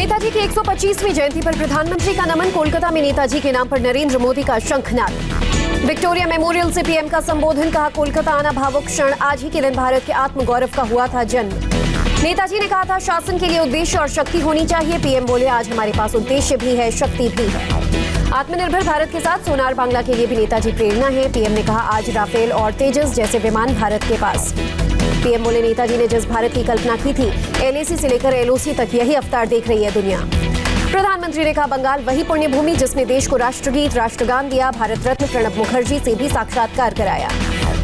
नेताजी की 125वीं जयंती पर प्रधानमंत्री का नमन। कोलकाता में नेताजी के नाम पर नरेंद्र मोदी का शंखनाद। विक्टोरिया मेमोरियल से पीएम का संबोधन। कहा, कोलकाता आना भावुक क्षण। आज ही के दिन भारत के आत्मगौरव का हुआ था जन्म। नेताजी ने कहा था, शासन के लिए उद्देश्य और शक्ति होनी चाहिए। पीएम बोले, आज हमारे पास उद्देश्य भी है, शक्ति भी है। आत्मनिर्भर भारत के साथ सोनार बांग्ला के लिए भी नेताजी प्रेरणा है। पीएम ने कहा, आज राफेल और तेजस जैसे विमान भारत के पास। पीएम बोले, नेताजी ने जिस भारत की कल्पना की थी, एलएसी से लेकर एलओसी तक यही अवतार देख रही है दुनिया। प्रधानमंत्री ने कहा, बंगाल वही पुण्यभूमि जिसने देश को राष्ट्रगीत राष्ट्रगान दिया। भारत रत्न प्रणब मुखर्जी से भी साक्षात्कार कराया।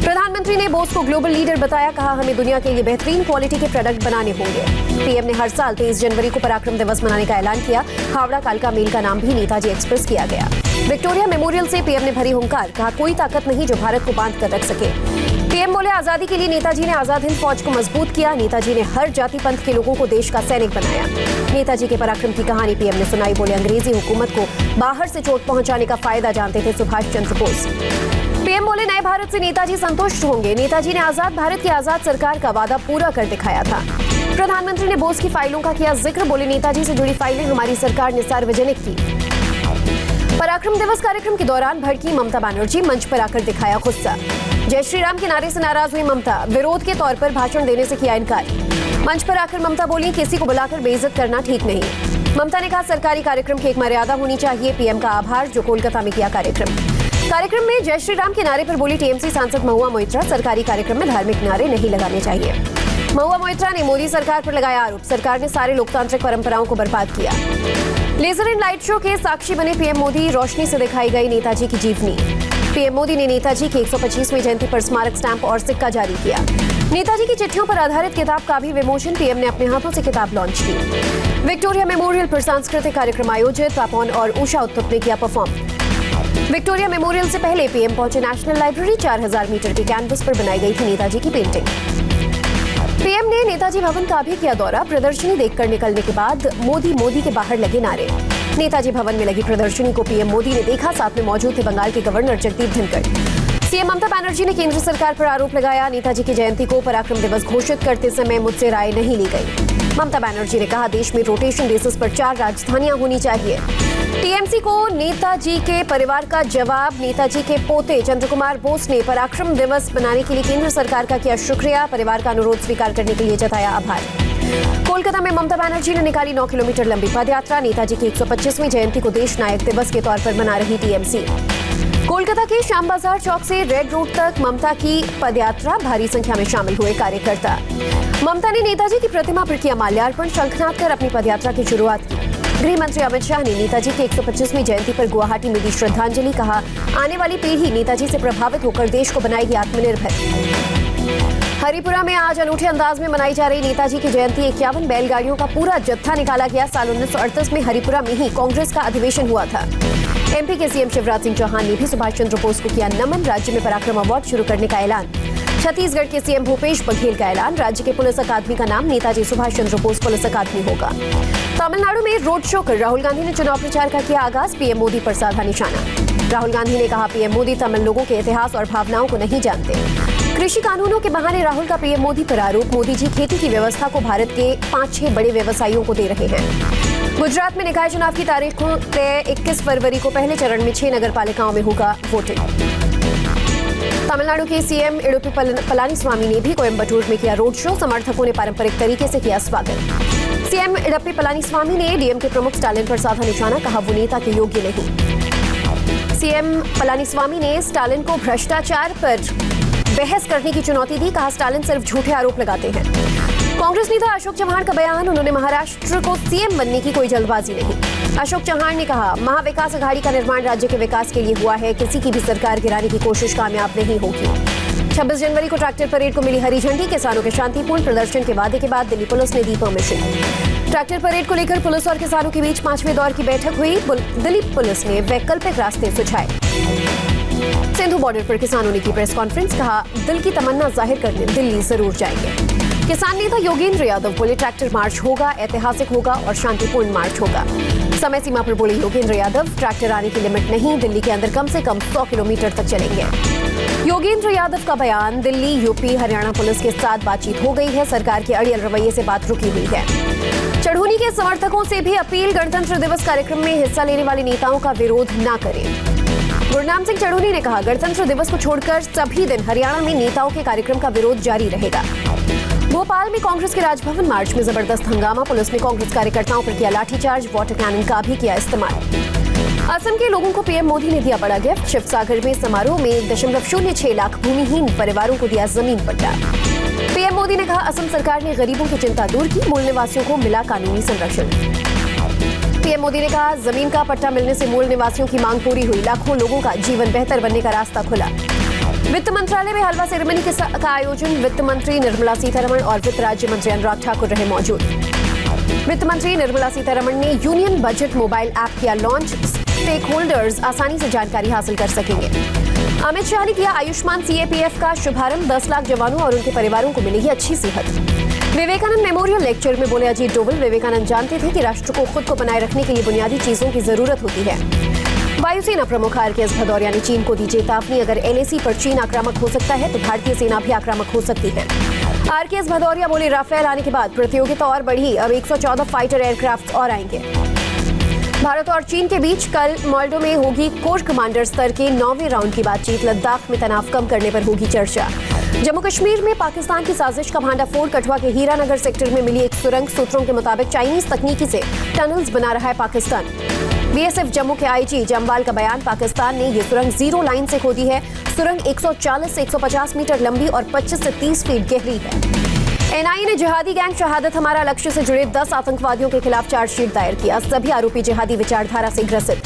प्रधानमंत्री ने बोस को ग्लोबल लीडर बताया। कहा, हमें दुनिया के लिए बेहतरीन क्वालिटी के प्रोडक्ट बनाने होंगे। पीएम ने हर साल 23 जनवरी को पराक्रम दिवस मनाने का ऐलान किया। हावड़ा कालका मेल का नाम भी नेताजी एक्सप्रेस किया गया। विक्टोरिया मेमोरियल से पीएम ने भरी हुंकार। कहा, कोई ताकत नहीं जो भारत को बांध कर रख सके। पीएम बोले, आजादी के लिए नेताजी ने आजाद हिंद फौज को मजबूत किया। नेताजी ने हर जाति पंथ के लोगों को देश का सैनिक बनाया। नेताजी के पराक्रम की कहानी पीएम ने सुनाई। बोले, अंग्रेजी हुकूमत को बाहर से चोट पहुंचाने का फायदा जानते थे सुभाष चंद्र बोस। पीएम बोले, नए भारत से नेताजी संतुष्ट होंगे। नेताजी ने आजाद भारत की आजाद सरकार का वादा पूरा कर दिखाया था। प्रधानमंत्री ने बोस की फाइलों का किया जिक्र। बोले, नेताजी से जुड़ी फाइलें हमारी सरकार ने सार्वजनिक की। पराक्रम दिवस कार्यक्रम के दौरान भड़की ममता बनर्जी। मंच पर आकर दिखाया गुस्सा। जय श्री राम के नारे से नाराज हुई ममता। विरोध के तौर पर भाषण देने से किया इनकार। मंच पर आकर ममता बोली, किसी को बुलाकर बेइज्जत करना ठीक नहीं। ममता ने कहा, सरकारी कार्यक्रम की एक मर्यादा होनी चाहिए। पीएम का आभार जो कोलकाता में किया कार्यक्रम में जय श्री राम के नारे पर बोली टीएमसी सांसद महुआ मोइत्रा। सरकारी कार्यक्रम में धार्मिक नारे नहीं लगाने चाहिए। महुआ मोइत्रा ने मोदी सरकार पर लगाया आरोप। सरकार ने सारे लोकतांत्रिक परंपराओं को बर्बाद किया। लेजर एंड लाइट शो के साक्षी बने पीएम मोदी। रोशनी से दिखाई गई नेताजी की जीवनी। पीएम मोदी ने नेताजी की 125वीं जयंती पर स्मारक स्टैंप और सिक्का जारी किया। नेताजी की चिट्ठियों पर आधारित किताब का भी विमोचन। पीएम ने अपने हाथों से किताब लॉन्च की। विक्टोरिया मेमोरियल पर सांस्कृतिक कार्यक्रम आयोजित। पापोन और उषा उत्तुप ने किया परफॉर्म। विक्टोरिया मेमोरियल से पहले पीएम पहुंचे नेशनल लाइब्रेरी। 4000 मीटर के कैनवस पर बनाई गई थी नेताजी की पेंटिंग। पीएम ने नेताजी भवन का भी किया दौरा। प्रदर्शनी देखकर निकलने के बाद मोदी के बाहर लगे नारे। नेताजी भवन में लगी प्रदर्शनी को पीएम मोदी ने देखा। साथ में मौजूद थे बंगाल के गवर्नर जगदीप धनखड़। सीएम ममता बनर्जी ने केंद्र सरकार पर आरोप लगाया। नेताजी की जयंती को पराक्रम दिवस घोषित करते समय मुझसे राय नहीं ली गई। ममता बनर्जी ने कहा, देश में रोटेशन बेसिस पर 4 राजधानियां होनी चाहिए। टीएमसी को नेताजी के परिवार का जवाब। नेताजी के पोते चंद्र कुमार बोस ने पराक्रम दिवस मनाने के लिए केंद्र सरकार का किया शुक्रिया। परिवार का अनुरोध स्वीकार करने के लिए जताया आभार। कोलकाता में ममता बनर्जी ने निकाली 9 किलोमीटर लंबी पदयात्रा। नेताजी की 125वीं जयंती को देश नायक दिवस के तौर पर मना रही टीएमसी। कोलकाता के श्याम बाजार चौक से रेड रोड तक ममता की पदयात्रा। भारी संख्या में शामिल हुए कार्यकर्ता। ममता ने नेताजी की प्रतिमा पर किया माल्यार्पण। शंखनाद कर अपनी पदयात्रा की शुरुआत की। गृह मंत्री अमित शाह ने नेताजी की 125वीं जयंती पर गुवाहाटी में दी श्रद्धांजलि। कहा, आने वाली पीढ़ी नेताजी से प्रभावित होकर देश को बनाएगी आत्मनिर्भर। हरिपुरा में आज अनूठे अंदाज में मनाई जा रही नेताजी की जयंती। 51 बैलगाड़ियों का पूरा जत्था निकाला गया। साल 1938 में हरिपुरा में ही कांग्रेस का अधिवेशन हुआ था। एमपी के सीएम शिवराज सिंह चौहान ने भी सुभाष चंद्र बोस को किया नमन। राज्य में पराक्रम अवार्ड शुरू करने का ऐलान। छत्तीसगढ़ के सीएम भूपेश बघेल का ऐलान। राज्य के पुलिस अकादमी का नाम नेताजी सुभाष चंद्र बोस पुलिस अकादमी होगा। तमिलनाडु में रोड शो कर राहुल गांधी ने चुनाव प्रचार का किया आगाज। पीएम मोदी पर साधा निशाना। राहुल गांधी ने कहा, पीएम मोदी तमिल लोगों के इतिहास और भावनाओं को नहीं जानते। कृषि कानूनों के बहाने राहुल का पीएम मोदी पर आरोप। मोदी जी खेती की व्यवस्था को भारत के 5-6 बड़े व्यवसायियों को दे रहे हैं। गुजरात में निकाय चुनाव की तारीख तय 21 फरवरी को। पहले चरण में 6 नगर पालिकाओं में होगा वोटिंग। तमिलनाडु के सीएम इडुप्पी पलानीस्वामी ने भी कोयम्बटूर में किया रोड शो। समर्थकों ने पारंपरिक तरीके से किया स्वागत। सीएम इडुप्पी पलानीस्वामी ने डीएम के प्रमुख स्टालिन पर साधा निशाना। कहा, वो नेता के योग्य नहीं। सीएम पलानीस्वामी ने स्टालिन को भ्रष्टाचार पर बहस करने की चुनौती दी। कहा, स्टालिन सिर्फ झूठे आरोप लगाते हैं। कांग्रेस नेता अशोक चव्हाण का बयान। उन्होंने महाराष्ट्र को सीएम बनने की कोई जल्दबाजी नहीं। अशोक चव्हाण ने कहा, महाविकास अघाड़ी का निर्माण राज्य के विकास के लिए हुआ है। किसी की भी सरकार गिराने की कोशिश कामयाब नहीं होगी। 26 जनवरी को ट्रैक्टर परेड को मिली हरी झंडी। किसानों के शांतिपूर्ण प्रदर्शन के वादे के बाद दिल्ली पुलिस ने दी परमिशन। ट्रैक्टर परेड को लेकर पुलिस और किसानों के बीच 5वें दौर की बैठक हुई। दिल्ली पुलिस ने वैकल्पिक रास्ते सुझाए। सिंधु बॉर्डर पर किसानों ने की प्रेस कॉन्फ्रेंस। कहा, दिल की तमन्ना जाहिर करने दिल्ली जरूर जाएंगे। किसान नेता योगेंद्र यादव बोले ट्रैक्टर मार्च होगा, ऐतिहासिक होगा और शांतिपूर्ण मार्च होगा। समय सीमा पर बोले योगेंद्र यादव, ट्रैक्टर आने की लिमिट नहीं, दिल्ली के अंदर कम से कम 100 किलोमीटर तक चलेंगे। योगेंद्र यादव का बयान, दिल्ली, यूपी, हरियाणा पुलिस के साथ बातचीत हो गई है, सरकार के अड़ियल रवैये से बात रुकी हुई है। चढ़ूनी के समर्थकों से भी अपील, गणतंत्र दिवस कार्यक्रम में हिस्सा लेने वाले नेताओं का विरोध न करें। गुरनाम सिंह चढ़ूनी ने कहा, गणतंत्र दिवस को छोड़कर सभी दिन हरियाणा में नेताओं के कार्यक्रम का विरोध जारी रहेगा। भोपाल में कांग्रेस के राजभवन मार्च में जबरदस्त हंगामा, पुलिस ने कांग्रेस कार्यकर्ताओं पर किया लाठीचार्ज, वाटर कैनन का भी किया इस्तेमाल। असम के लोगों को पीएम मोदी ने दिया बड़ा गिफ्ट, शिवसागर में समारोह में 1.06 लाख भूमिहीन परिवारों को दिया जमीन पट्टा। पीएम मोदी ने कहा, असम सरकार ने गरीबों की चिंता दूर की, मूल निवासियों को मिला कानूनी संरक्षण। पीएम मोदी ने कहा, जमीन का पट्टा मिलने से मूल निवासियों की मांग पूरी हुई, लाखों लोगों का जीवन बेहतर बनने का रास्ता खुला। वित्त मंत्रालय में हलवा सेरेमनी का आयोजन, वित्त मंत्री निर्मला सीतारमण और वित्त राज्य मंत्री अनुराग ठाकुर रहे मौजूद। वित्त मंत्री निर्मला सीतारमण ने यूनियन बजट मोबाइल ऐप किया लॉन्च, स्टेक होल्डर्स आसानी से जानकारी हासिल कर सकेंगे। अमित शाह ने किया आयुष्मान सीएपीएफ का शुभारंभ, 10 लाख जवानों और उनके परिवारों को मिलेगी अच्छी सेहत। विवेकानंद मेमोरियल लेक्चर में बोले अजीत डोवल, विवेकानंद जानते थे कि राष्ट्र को खुद को बनाए रखने के लिए बुनियादी चीजों की जरूरत होती है। वायुसेना प्रमुख आरकेएस भदौरिया ने चीन को दी चेतावनी, अगर एलएसी पर चीन आक्रामक हो सकता है तो भारतीय सेना भी आक्रामक हो सकती है। आरकेएस भदौरिया बोले, राफेल आने के बाद प्रतियोगिता और बढ़ी, अब 114 फाइटर एयरक्राफ्ट और आएंगे। भारत और चीन के बीच कल मोल्डो में होगी कोर कमांडर स्तर के 9वें राउंड की बातचीत, लद्दाख में तनाव कम करने पर होगी चर्चा। जम्मू कश्मीर में पाकिस्तान की साजिश का भांडाफोड़, कठुआ के हीरानगर सेक्टर में मिली एक सुरंग, सूत्रों के मुताबिक चाइनीज तकनीकी से टनल्स बना रहा है पाकिस्तान। बीएसएफ जम्मू के आईजी जमवाल का बयान, पाकिस्तान ने ये सुरंग जीरो लाइन से खोदी है, सुरंग 140 से 150 मीटर लंबी और 25 से 30 फीट गहरी है। एनआईए ने जिहादी गैंग शहादत हमारा लक्ष्य से जुड़े 10 आतंकवादियों के खिलाफ चार्जशीट दायर किया, सभी आरोपी जिहादी विचारधारा से ग्रसित।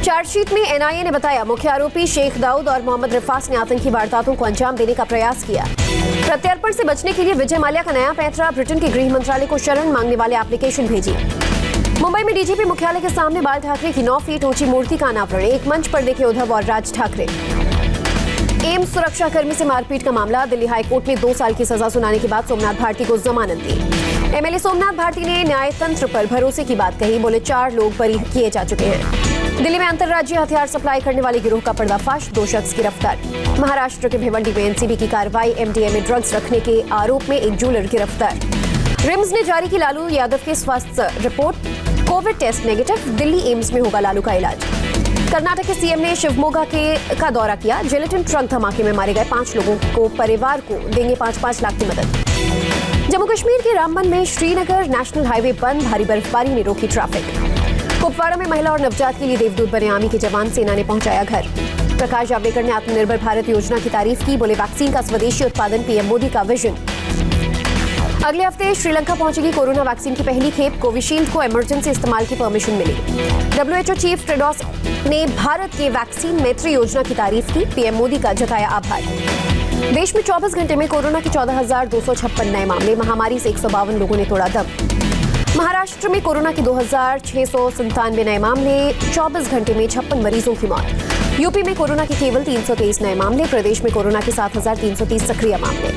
चार्जशीट में एनआईए ने बताया, मुख्य आरोपी शेख दाऊद और मोहम्मद रिफास ने आतंकी वारदातों को अंजाम देने का प्रयास किया। प्रत्यर्पण से बचने के लिए विजय माल्या का नया पैंतरा, ब्रिटेन के गृह मंत्रालय को शरण मांगने वाले एप्लीकेशन भेजी। मुंबई में डीजीपी मुख्यालय के सामने बाल ठाकरे की 9 फीट ऊंची मूर्ति का अनावरण, एक मंच पर देखे उद्धव और राज ठाकरे। एम्स सुरक्षाकर्मी से मारपीट का मामला, दिल्ली हाईकोर्ट ने 2 साल की सजा सुनाने के बाद सोमनाथ भारती को जमानत दी। एमएलए सोमनाथ भारती ने न्यायतंत्र पर भरोसे की बात कही, बोले 4 लोग बरी किए जा चुके हैं। दिल्ली में अंतर्राज्यीय हथियार सप्लाई करने वाले गिरोह का पर्दाफाश, 2 शख्स गिरफ्तार। महाराष्ट्र के भिवंडी में एनसीबी की कार्रवाई, एमडीए में ड्रग्स रखने के आरोप में एक ज्वेलर गिरफ्तार। रिम्स ने जारी की लालू यादव के स्वास्थ्य report, covid test negative, Delhi AIIMS में होगा लालू का इलाज। कर्नाटक के सीएम ने शिवमोगा का दौरा किया, जिलेटिन ट्रक धमाके में मारे गए 5 लोगों को परिवार को देंगे 5-5 लाख की मदद। जम्मू कश्मीर के रामबन में श्रीनगर नेशनल हाईवे बंद, भारी बर्फबारी ने रोकी ट्रैफिक। कुपवाड़ा में महिला और नवजात के लिए देवदूत बने आर्मी के जवान, सेना ने पहुंचाया घर। प्रकाश जावड़ेकर ने आत्मनिर्भर भारत योजना की तारीफ की, बोले वैक्सीन का स्वदेशी उत्पादन पीएम मोदी का विजन। अगले हफ्ते श्रीलंका पहुंचेगी कोरोना वैक्सीन की पहली खेप, कोविशील्ड को इमरजेंसी इस्तेमाल की परमिशन मिली। डब्ल्यूएचओ चीफ टेड्रोस ने भारत के वैक्सीन मैत्री योजना की तारीफ की, पीएम मोदी का जताया आभार। देश में 24 घंटे में कोरोना के 14,256 नए मामले, महामारी से 152 लोगों ने तोड़ा दम। महाराष्ट्र में कोरोना के 2,697 नए मामले, 24 घंटे में 56 मरीजों की मौत। यूपी में कोरोना के केवल 323 नए मामले, प्रदेश में कोरोना के 7,330 सक्रिय मामले।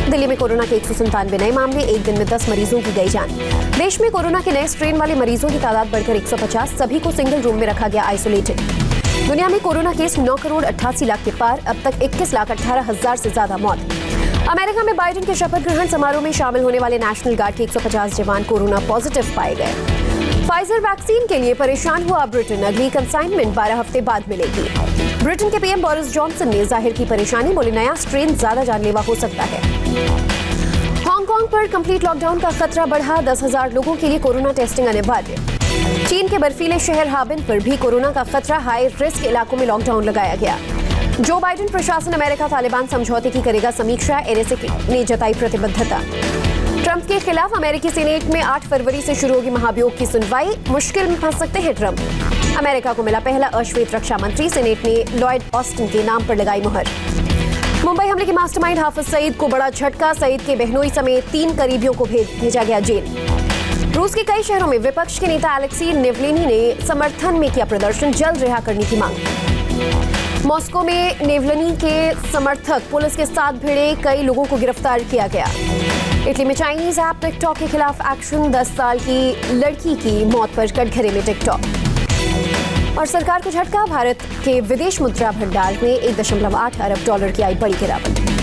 दिल्ली में कोरोना के 197 नए मामले, एक दिन में 10 मरीजों की गई जान। देश में कोरोना के नए स्ट्रेन वाले मरीजों की तादाद बढ़कर 150, सभी को सिंगल रूम में रखा गया आइसोलेटेड। दुनिया में कोरोना केस 9 करोड़ 88 लाख के पार, अब तक 21 लाख 18 हजार से ज्यादा मौत। अमेरिका में बाइडेन के शपथ ग्रहण समारोह में शामिल होने वाले नेशनल गार्ड के 150 जवान कोरोना पॉजिटिव पाए गए। फाइजर वैक्सीन के लिए परेशान हुआ ब्रिटेन, अगली कंसाइनमेंट 12 हफ्ते बाद मिलेगी। ब्रिटेन के पीएम बोरिस जॉनसन ने जाहिर की परेशानी, बोले नया स्ट्रेन ज्यादा जानलेवा हो सकता है। हांगकांग पर कंप्लीट लॉकडाउन का खतरा बढ़ा, 10,000 लोगों के लिए कोरोना टेस्टिंग अनिवार्य। चीन के बर्फीले शहर हार्बिन पर भी कोरोना का खतरा, हाई रिस्क इलाकों में लॉकडाउन लगाया गया। जो बाइडेन प्रशासन अमेरिका तालिबान समझौते की करेगा समीक्षा, एनएसए ने जताई प्रतिबद्धता। ट्रंप के खिलाफ अमेरिकी सीनेट में 8 फरवरी से शुरू होगी महाभियोग की सुनवाई, मुश्किल में फंस सकते हैं ट्रंप। अमेरिका को मिला पहला अश्वेत रक्षा मंत्री, सीनेट ने लॉयड ऑस्टिन के नाम पर लगाई मुहर। मुंबई हमले के मास्टरमाइंड हाफिज सईद को बड़ा झटका, सईद के बहनोई समेत 3 करीबियों को भेजा गया जेल। रूस के कई शहरों में विपक्ष के नेता अलेक्सी नेवलिनी ने समर्थन में किया प्रदर्शन, जल्द रिहा करने की मांग। मॉस्को में नेवलनी के समर्थक पुलिस के साथ भिड़े, कई लोगों को गिरफ्तार किया गया। इटली में चाइनीज ऐप टिकटॉक के खिलाफ एक्शन, 10 साल की लड़की की मौत पर कटघरे में टिकटॉक। और सरकार को झटका, भारत के विदेश मुद्रा भंडार में $1.8 अरब की आई बड़ी गिरावट।